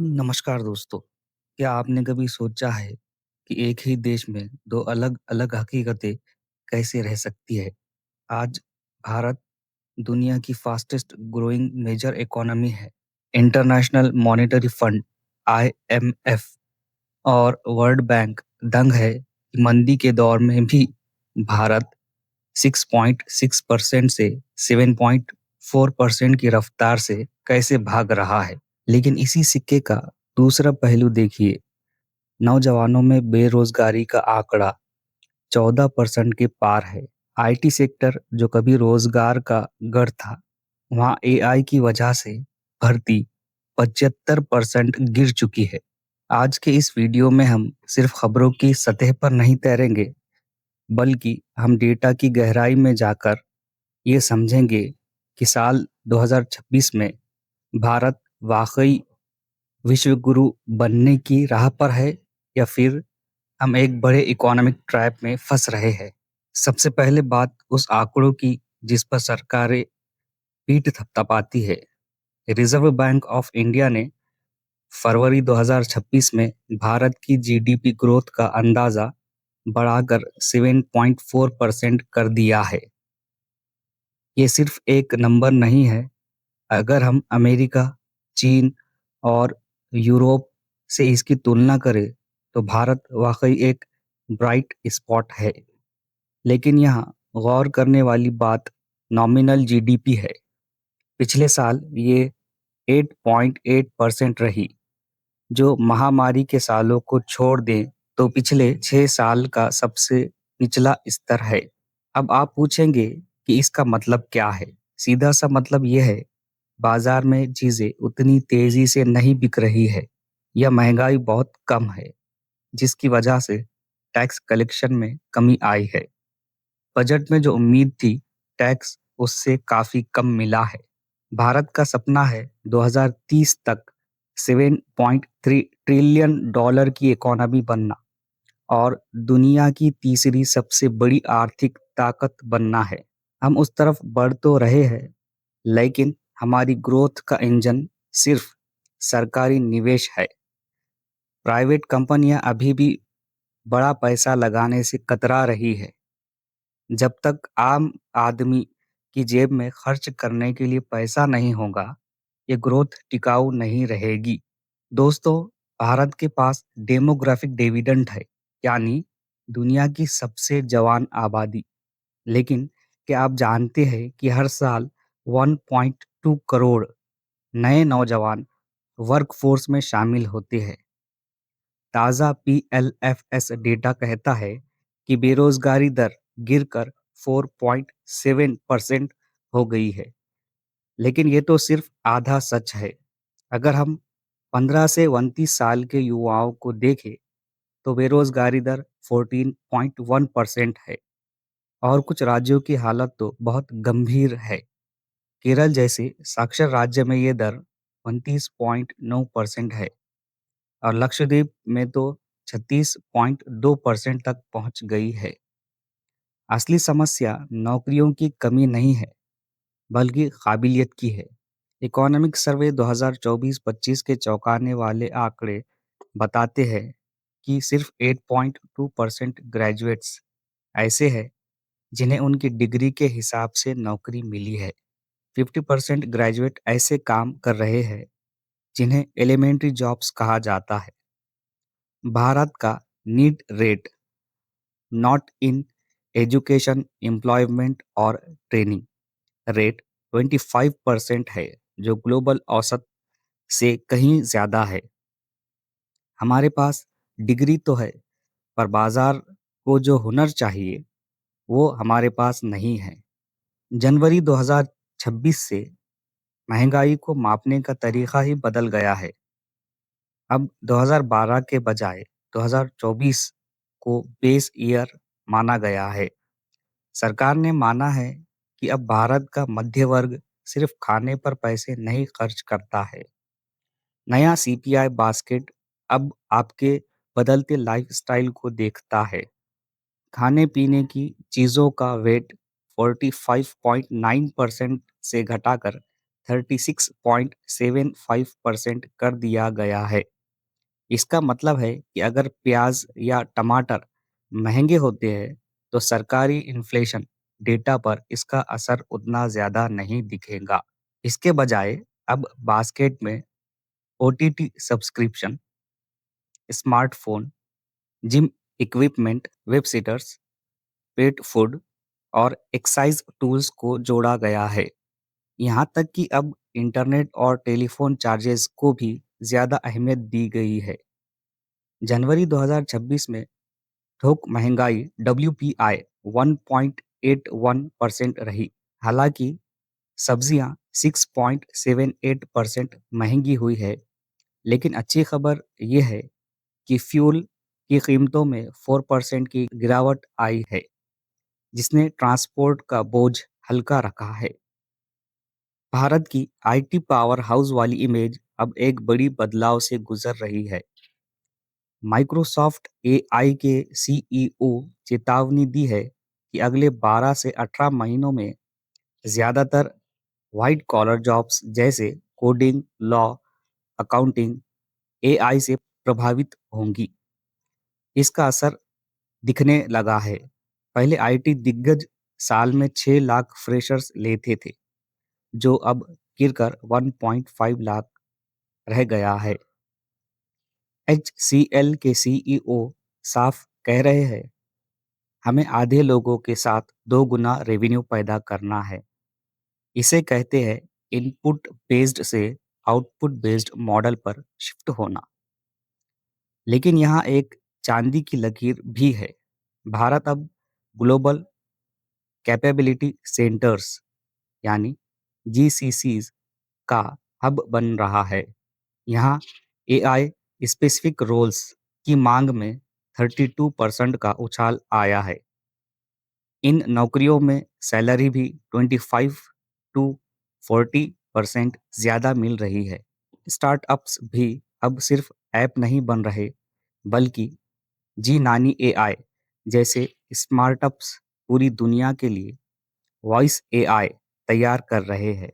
नमस्कार दोस्तों। क्या आपने कभी सोचा है कि एक ही देश में दो अलग-अलग हकीकतें कैसे रह सकती है? आज भारत दुनिया की फास्टेस्ट ग्रोइंग मेजर इकोनॉमी है। इंटरनेशनल मॉनेटरी फंड आईएमएफ और वर्ल्ड बैंक दंग है कि मंदी के दौर में भी भारत 6.6% से 7.4% की रफ्तार से कैसे भाग रहा है। लेकिन इसी सिक्के का दूसरा पहलू देखिए। नौजवानों में बेरोजगारी का आंकड़ा 14% के पार है। आईटी सेक्टर जो कभी रोजगार का गढ़ था, वहां एआई की वजह से भर्ती 75% गिर चुकी है। आज के इस वीडियो में हम सिर्फ खबरों की सतह पर नहीं तैरेंगे, बल्कि हम डेटा की गहराई में जाकर ये समझेंगे कि साल 2026 में भारत वाकई विश्व गुरु बनने की राह पर है या फिर हम एक बड़े इकोनॉमिक ट्रैप में फंस रहे हैं। सबसे पहले बात उस आंकड़ों की जिस पर सरकारें पीठ थपथपाती है। रिजर्व बैंक ऑफ इंडिया ने फरवरी 2026 में भारत की जीडीपी ग्रोथ का अंदाजा बढ़ाकर 7.4% कर दिया है। ये सिर्फ एक नंबर नहीं है। अगर हम अमेरिका, चीन और यूरोप से इसकी तुलना करें तो भारत वाकई एक ब्राइट स्पॉट है। लेकिन यहाँ गौर करने वाली बात नॉमिनल जीडीपी है। पिछले साल ये 8.8% रही, जो महामारी के सालों को छोड़ दें तो पिछले 6 साल का सबसे निचला स्तर है। अब आप पूछेंगे कि इसका मतलब क्या है? सीधा सा मतलब यह है, बाजार में चीजें उतनी तेजी से नहीं बिक रही है या महंगाई बहुत कम है, जिसकी वजह से टैक्स कलेक्शन में कमी आई है। बजट में जो उम्मीद थी, टैक्स उससे काफी कम मिला है। भारत का सपना है 2030 तक 7.3 ट्रिलियन डॉलर की इकोनॉमी बनना और दुनिया की तीसरी सबसे बड़ी आर्थिक ताकत बनना है। हम उस तरफ बढ़ तो रहे हैं, लेकिन हमारी ग्रोथ का इंजन सिर्फ सरकारी निवेश है। प्राइवेट कंपनियां अभी भी बड़ा पैसा लगाने से कतरा रही है। जब तक आम आदमी की जेब में खर्च करने के लिए पैसा नहीं होगा, ये ग्रोथ टिकाऊ नहीं रहेगी। दोस्तों, भारत के पास डेमोग्राफिक डिविडेंड है, यानी दुनिया की सबसे जवान आबादी। लेकिन क्या आप जानते हैं कि हर साल 1.2 करोड़ नए नौजवान वर्कफोर्स में शामिल होते हैं। ताज़ा पीएलएफएस डेटा कहता है कि बेरोजगारी दर गिरकर 4.7% हो गई है। लेकिन ये तो सिर्फ आधा सच है। अगर हम 15 से 29 साल के युवाओं को देखें तो बेरोजगारी दर 14.1% है और कुछ राज्यों की हालत तो बहुत गंभीर है। केरल जैसे साक्षर राज्य में ये दर 29.9% है और लक्षद्वीप में तो 36.2% तक पहुंच गई है। असली समस्या नौकरियों की कमी नहीं है, बल्कि काबिलियत की है। इकोनॉमिक सर्वे 2024-25 के चौंकाने वाले आंकड़े बताते हैं कि सिर्फ 8.2% ग्रेजुएट्स ऐसे हैं जिन्हें उनकी डिग्री के हिसाब से नौकरी मिली है। 50% ग्रेजुएट ऐसे काम कर रहे हैं जिन्हें एलिमेंट्री जॉब्स कहा जाता है। भारत का need rate, not in education, employment और ट्रेनिंग रेट 25% है, जो ग्लोबल औसत से कहीं ज्यादा है। हमारे पास डिग्री तो है, पर बाजार को जो हुनर चाहिए वो हमारे पास नहीं है। जनवरी 2026 से महंगाई को मापने का तरीका ही बदल गया है। अब 2012 के बजाय 2024 को बेस ईयर माना गया है। सरकार ने माना है कि अब भारत का मध्य वर्ग सिर्फ खाने पर पैसे नहीं खर्च करता है। नया सीपीआई बास्केट अब आपके बदलते लाइफस्टाइल को देखता है। खाने पीने की चीजों का वेट 45.9% से घटाकर 36.75% कर दिया गया है। इसका मतलब है कि अगर प्याज या टमाटर महंगे होते हैं, तो सरकारी इन्फ्लेशन डेटा पर इसका असर उतना ज़्यादा नहीं दिखेगा। इसके बजाय अब बास्केट में OTT subscription, smartphone, gym equipment, web seaters, pet food और एक्सरसाइज टूल्स को जोड़ा गया है। यहाँ तक कि अब इंटरनेट और टेलीफोन चार्जेस को भी ज़्यादा अहमियत दी गई है। जनवरी 2026 में थोक महंगाई डब्ल्यूपीआई 1.81% रही। हालांकि सब्जियां 6.78% महंगी हुई है, लेकिन अच्छी खबर यह है कि फ्यूल की कीमतों में 4% की गिरावट आई है, जिसने ट्रांसपोर्ट का बोझ हल्का रखा है। भारत की आईटी पावर हाउस वाली इमेज अब एक बड़ी बदलाव से गुजर रही है। माइक्रोसॉफ्ट एआई के सीईओ चेतावनी दी है कि अगले 12 से 18 महीनों में ज्यादातर व्हाइट कॉलर जॉब्स जैसे कोडिंग, लॉ, अकाउंटिंग एआई से प्रभावित होंगी। इसका असर दिखने लगा है। पहले आईटी दिग्गज साल में 6 लाख फ्रेशर्स लेते थे, जो अब गिरकर 1.5 लाख रह गया है। एचसीएल के सीईओ साफ कह रहे हैं, हमें आधे लोगों के साथ 2 गुना रेवेन्यू पैदा करना है। इसे कहते हैं इनपुट बेस्ड से आउटपुट बेस्ड मॉडल पर शिफ्ट होना। लेकिन यहाँ एक चांदी की लकीर भी है। भारत अब ग्लोबल कैपेबिलिटी सेंटर्स यानी जीसीसीज का हब बन रहा है। यहाँ एआई स्पेसिफिक रोल्स की मांग में 32% का उछाल आया है। इन नौकरियों में सैलरी भी 25 टू 40% ज्यादा मिल रही है। स्टार्टअप्स भी अब सिर्फ ऐप नहीं बन रहे, बल्कि जी नानी एआई जैसे स्टार्टअप्स पूरी दुनिया के लिए वॉइस एआई तैयार कर रहे हैं।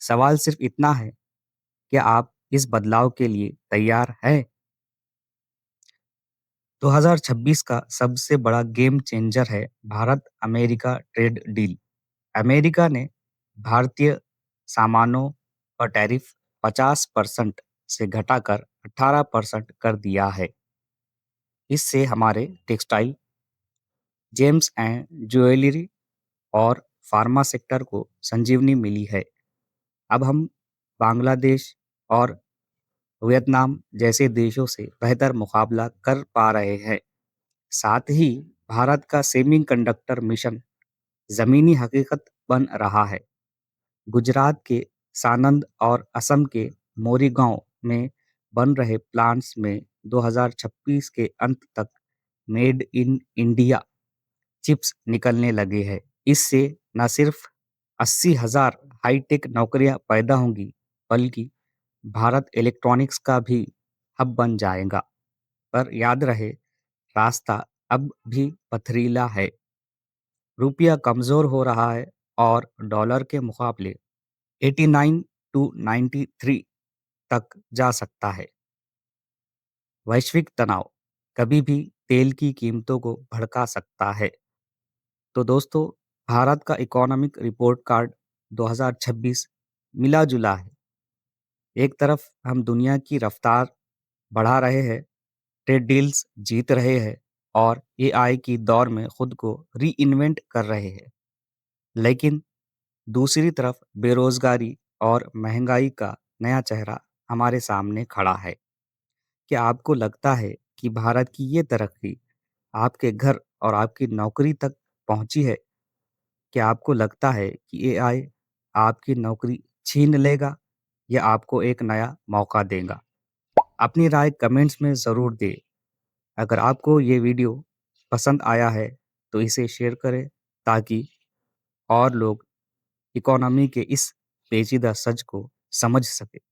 सवाल सिर्फ इतना है, क्या आप इस बदलाव के लिए तैयार हैं? 2026 का सबसे बड़ा गेम चेंजर है Bharat America trade deal. America ने भारतीय सामानों पर टैरिफ 50% से घटाकर 18% कर दिया है। इससे हमारे टेक्सटाइल, जेम्स एंड ज्वेलरी और फार्मा सेक्टर को संजीवनी मिली है। अब हम बांग्लादेश और वियतनाम जैसे देशों से बेहतर मुकाबला कर पा रहे हैं। साथ ही भारत का सेमीकंडक्टर मिशन जमीनी हकीकत बन रहा है। गुजरात के सानंद और असम के मोरीगांव में बन रहे प्लांट्स में 2026 के अंत तक मेड इन इंडिया चिप्स निकलने लगे हैं। इससे न सिर्फ 80,000 हाईटेक नौकरियां पैदा होंगी, बल्कि भारत इलेक्ट्रॉनिक्स का भी हब बन जाएगा। पर याद रहे, रास्ता अब भी पथरीला है। रुपया कमजोर हो रहा है और डॉलर के मुकाबले 89 टू 93 तक जा सकता है। वैश्विक तनाव कभी भी तेल की कीमतों को भड़का सकता है। तो दोस्तों, भारत का इकोनॉमिक रिपोर्ट कार्ड 2026 मिला जुला है। एक तरफ हम दुनिया की रफ्तार बढ़ा रहे हैं, ट्रेड डील्स जीत रहे हैं और एआई की दौर में खुद को री इन्वेंट कर रहे हैं। लेकिन दूसरी तरफ बेरोजगारी और महंगाई का नया चेहरा हमारे सामने खड़ा है। क्या आपको लगता है कि भारत की ये तरक्की आपके घर और आपकी नौकरी तक पहुंची है? क्या आपको लगता है कि एआई आपकी नौकरी छीन लेगा या आपको एक नया मौका देगा? अपनी राय कमेंट्स में ज़रूर दें। अगर आपको ये वीडियो पसंद आया है, तो इसे शेयर करें ताकि और लोग इकोनॉमी के इस पेचीदा सच को समझ सके।